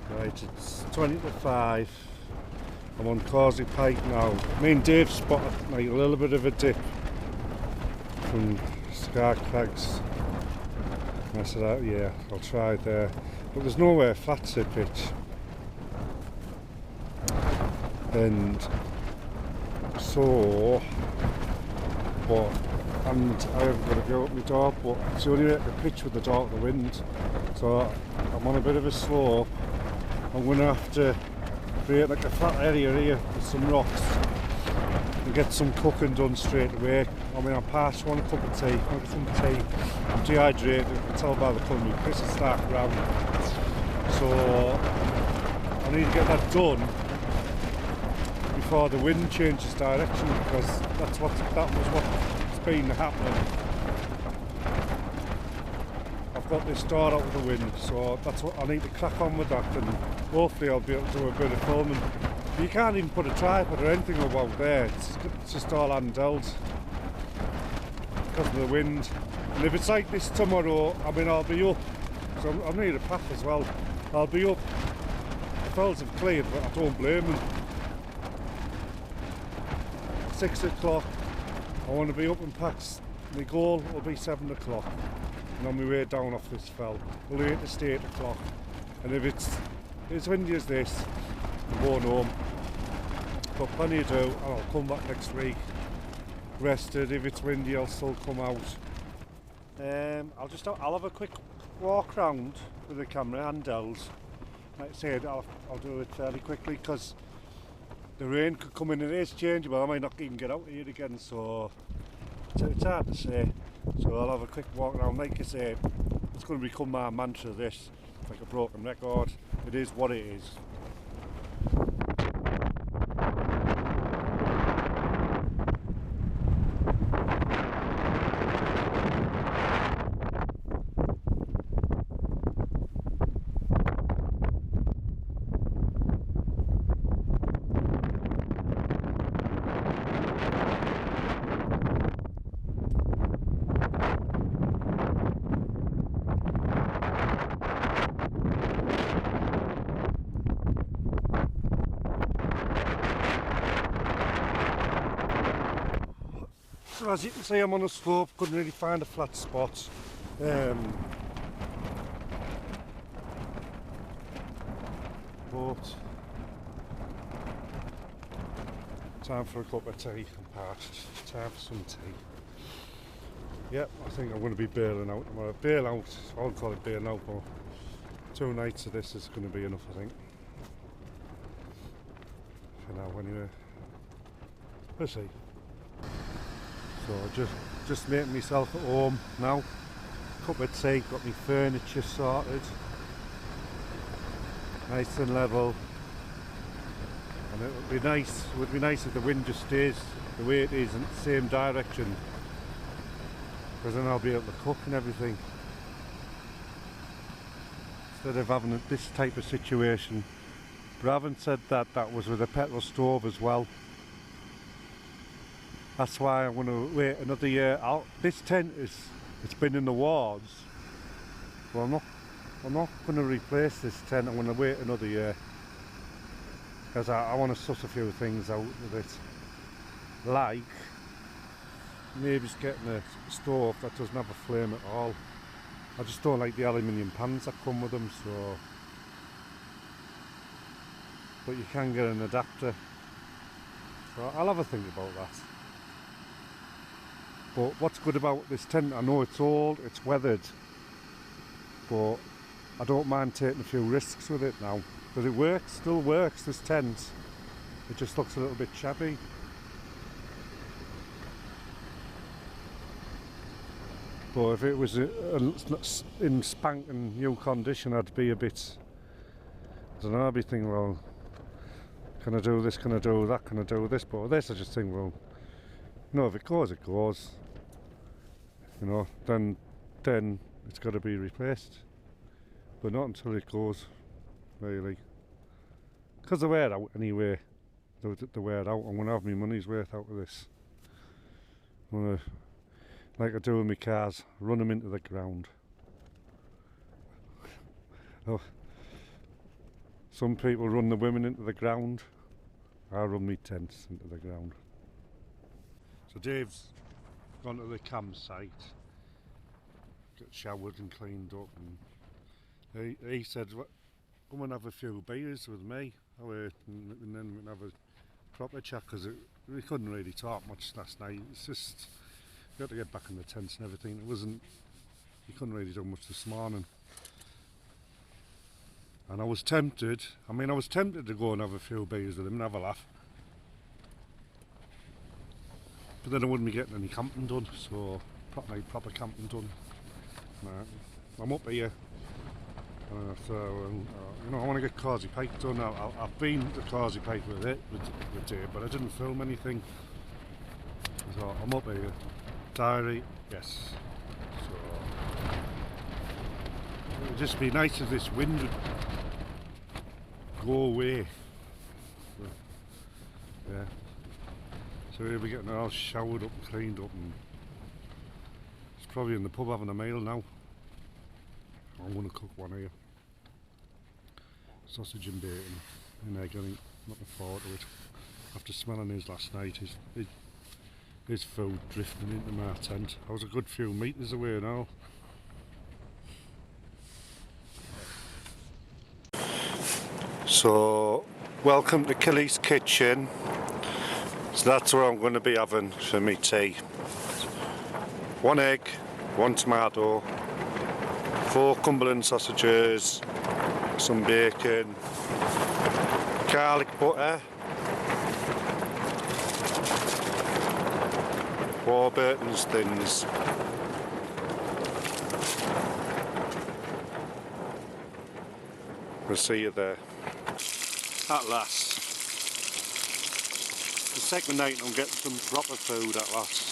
Right, it's 20 to 5. I'm on Causey Pike now. Me and Dave spotted like a little bit of a dip from Scar Crags. I said, yeah, I'll try it there. But there's nowhere flat to pitch. And so, and I haven't got to go up my dog, but it's the only way to pitch with the dog of the wind. So I'm on a bit of a slope. I'm going to have to create like a flat area here with some rocks and get some cooking done straight away. I mean, I'm past one cup of tea, I'll get some tea. I'm dehydrated, you can tell by the colour of my piss is dark brown. So I need to get that done before the wind changes direction, because that was what's been happening. I've got this door out of the wind, so that's what I need to crack on with that, and hopefully I'll be able to do a bit of filming. You can't even put a tripod or anything about there, it's just all handheld because of the wind. And if it's like this tomorrow, I mean, I'll be up, so I need a pack as well. I'll be up, the fellas have cleared, but I don't blame them. 6 o'clock, I want to be up and packed. My goal will be 7 o'clock. And on my way down off this fell. We'll wait to stay 8 o'clock. And if it's as windy as this, I'm going home. Got plenty to do, and I'll come back next week. Rested. If it's windy, I'll still come out. I'll have a quick walk round with the camera handheld. Like I said, I'll do it fairly quickly because the rain could come in. It is changeable. I might not even get out here again, so it's hard to say. So I'll have a quick walk around. Like I say, it's going to become my mantra, this. It's like a broken record. It is what it is. So as you can see, I'm on a slope, couldn't really find a flat spot. But time for a cup of tea. I'm parched. Time for some tea. Yep, I think I'm going to be bailing out tomorrow. Bail out, I won't call it bailing out, but 2 nights of this is going to be enough, I think. For now, anyway. We'll see. So just making myself at home now. Cup of tea, got my furniture sorted. Nice and level. And it would be nice if the wind just stays the way it is in the same direction. Because then I'll be able to cook and everything. Instead of having this type of situation. But I haven't said that was with a petrol stove as well. That's why I'm going to wait another year. This tent it's been in the walls. Well, I'm not going to replace this tent. I'm going to wait another year because I want to suss a few things out with it. Like maybe just getting a stove that doesn't have a flame at all. I just don't like the aluminium pans that come with them. So, but you can get an adapter. So I'll have a think about that. But what's good about this tent, I know it's old, it's weathered, but I don't mind taking a few risks with it now. Because it works, still works, this tent. It just looks a little bit shabby. But if it was in spanking new condition, I'd be a bit, I don't know, I'd be thinking, well, can I do this, can I do that, can I do this? But with this I just think, well, no, if it goes, it goes. You know, then it's got to be replaced. But not until it goes, really. Because they wear out anyway. They wear out. I'm going to have my money's worth out of this. I'm going to, like I do with my cars, run them into the ground. Oh, Some people run the women into the ground. I run my tents into the ground. So Dave's gone to the campsite, got showered and cleaned up, and he said, come and have a few beers with me, and then we can have a proper chat, because we couldn't really talk much last night. It's just, we had to get back in the tents and everything. You couldn't really do much this morning. And I was tempted to go and have a few beers with him and have a laugh. But then I wouldn't be getting any camping done, so proper camping done. I'm up here, so I want to get Causey Pike done. I've been to Causey Pike with Dave, but I didn't film anything. So I'm up here. Diary, yes. So it would just be nice if this wind would go away. So, yeah. So we'll be getting all showered up and cleaned up, and it's probably in the pub having a meal now. I'm going to cook one here. Sausage and bacon and egg, I think. Looking forward to it. After smelling his last night, his food drifting into my tent. I was a good few metres away now. So, welcome to Kelly's Kitchen. So that's what I'm going to be having for my tea. 1 egg, 1 tomato, 4 Cumberland sausages, some bacon, garlic butter, Warburton's thins. We'll see you there. At last. The second night I'm getting some proper food at last.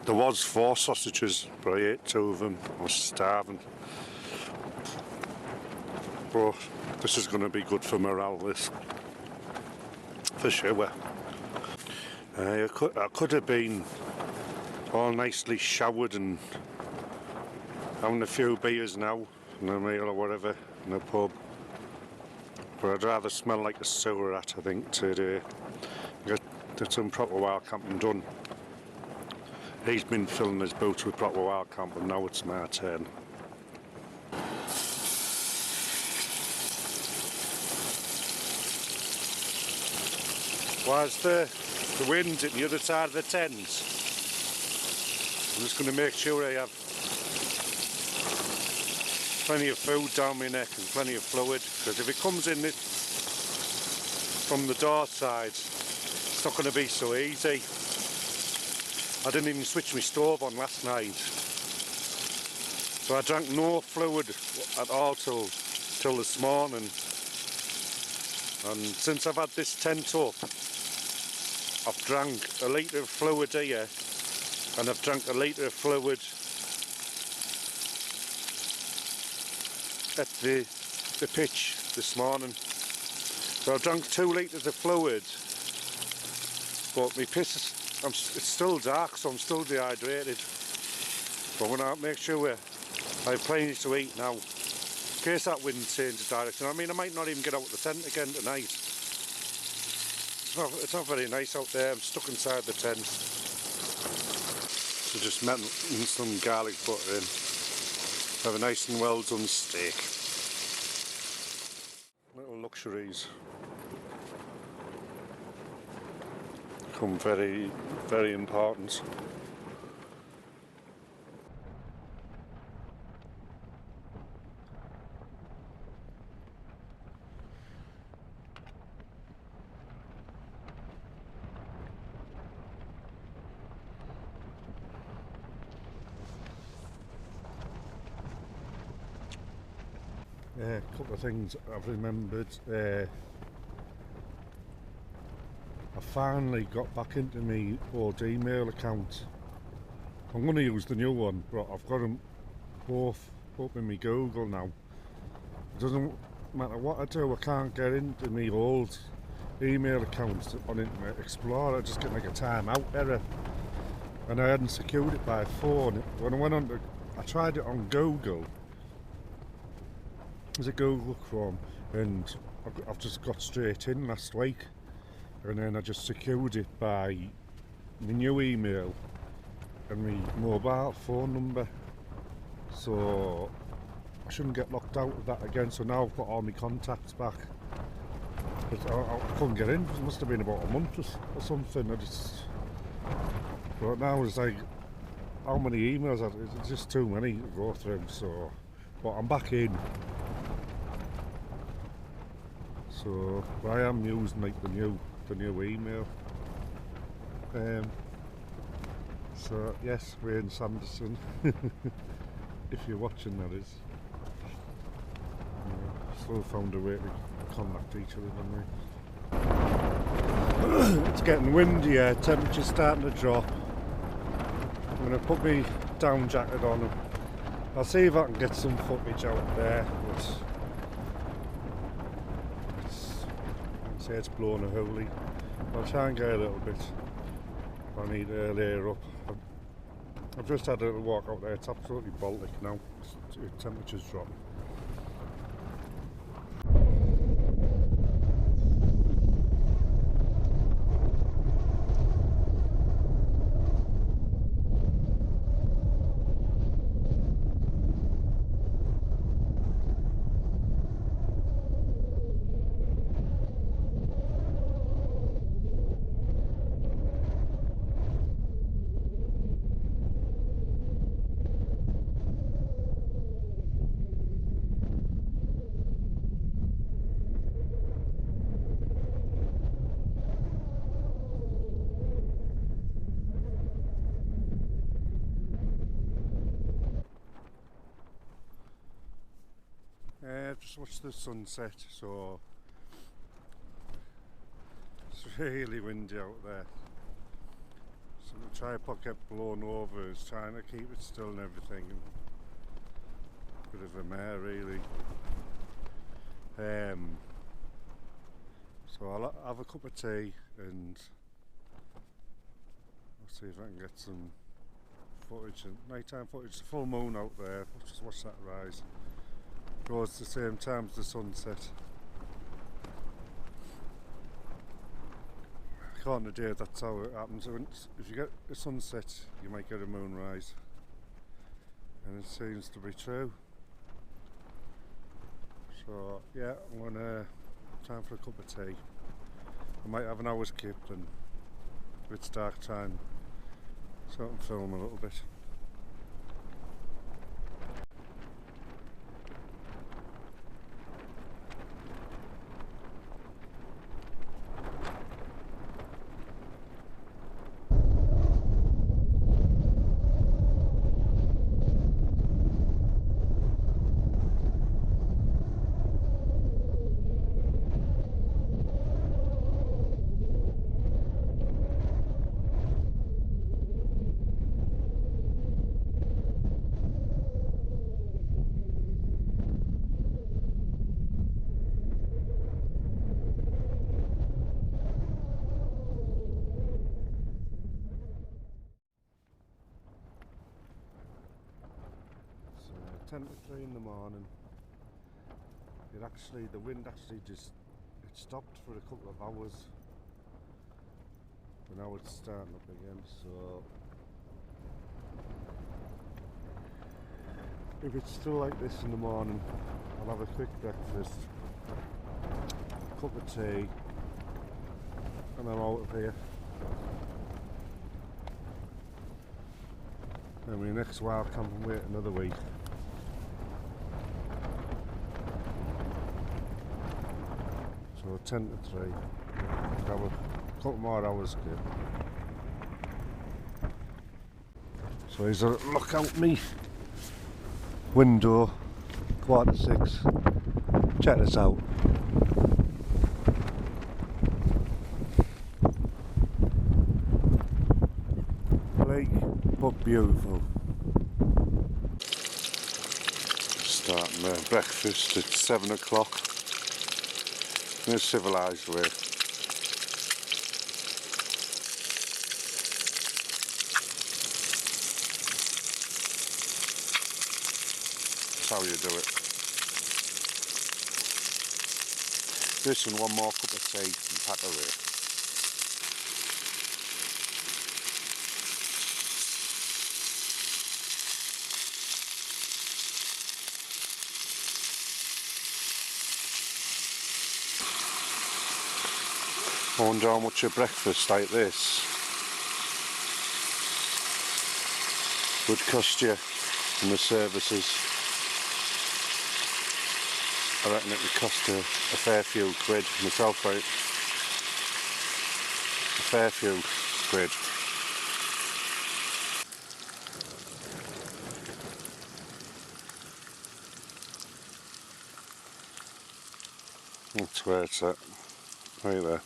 There was 4 sausages, but I ate 2 of them. I was starving. But this is going to be good for morale, this. For sure. I could have been all nicely showered and having a few beers now, in a meal or whatever, in a pub. But I'd rather smell like a sewer rat, I think, today. Get some proper wild camping done. He's been filling his boots with proper wild camping, now it's my turn. Why's the wind at the other side of the tent? I'm just going to make sure I have plenty of food down my neck and plenty of fluid, because if it comes in from the door side, it's not going to be so easy. I didn't even switch my stove on last night, so I drank no fluid at all till this morning. And since I've had this tent up, I've drank a litre of fluid here, and I've drank a litre of fluid at the pitch this morning. So I drank 2 litres of fluid, but my piss it's still dark, so I'm still dehydrated. But I'm going to make sure I have plenty to eat now, in case that wind changes direction. I mean, I might not even get out of the tent again tonight. It's not very nice out there. I'm stuck inside the tent. So just melting some garlic butter in. Have a nice and well done steak. Little luxuries become very, very important. A couple of things I've remembered. I finally got back into my old email account. I'm going to use the new one, but I've got them both up in my Google now. It doesn't matter what I do, I can't get into my old email account on Internet Explorer. I just get like a timeout error. and I hadn't secured it by phone. When I went on to, I tried it on Google. There's a Google Chrome, and I've just got straight in last week, and then I just secured it by my new email and my mobile phone number, so I shouldn't get locked out of that again. So now I've got all my contacts back, but I couldn't get in. It must have been about a month or something. But now it's like, how many emails? It's just too many to go through. So, but I'm back in. So I am using like the new email. So yes, Wayne Sanderson, if you're watching, that is. Still found a way to contact each other, haven't we? It's getting windier, temperature's starting to drop. I'm going to put my down jacket on. I'll see if I can get some footage out there. Say it's blowing a holy. I'll try and get a little bit. I need to layer up. I've just had a little walk out there. It's absolutely Baltic now. The temperature's dropping. Just watched the sunset, so it's really windy out there. So the tripod kept blowing over, I was trying to keep it still and everything. Bit of a mare really. So I'll have a cup of tea and I'll see if I can get some footage, nighttime footage. The full moon out there, let's just watch that rise. Goes at the same time as the sunset. According to Dave, that's how it happens. If you get a sunset, you might get a moonrise, and it seems to be true. So yeah, I'm gonna time for a cup of tea. I might have an hour's skip, and if it's dark time, so I can film a little bit. So 10 to 3 in the morning. The wind actually it stopped for a couple of hours, but now it's starting up again. So if it's still like this in the morning, I'll have a quick breakfast, a cup of tea, and I'm out of here. And my next wild camp and wait another week. So 10 to 3, have a couple more hours skip. So here's a look out me window, 5:45. Check this out. Bleak but beautiful. Starting my breakfast at 7 o'clock. In a civilised way. So 10 to 3 how you do it. This and one more cup of tea and pack away. I wonder how much a breakfast like this would cost you in the services. I reckon it would cost a fair few quid myself, right? A fair few quid. That's where it's at, right there.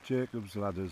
Jacob's ladders.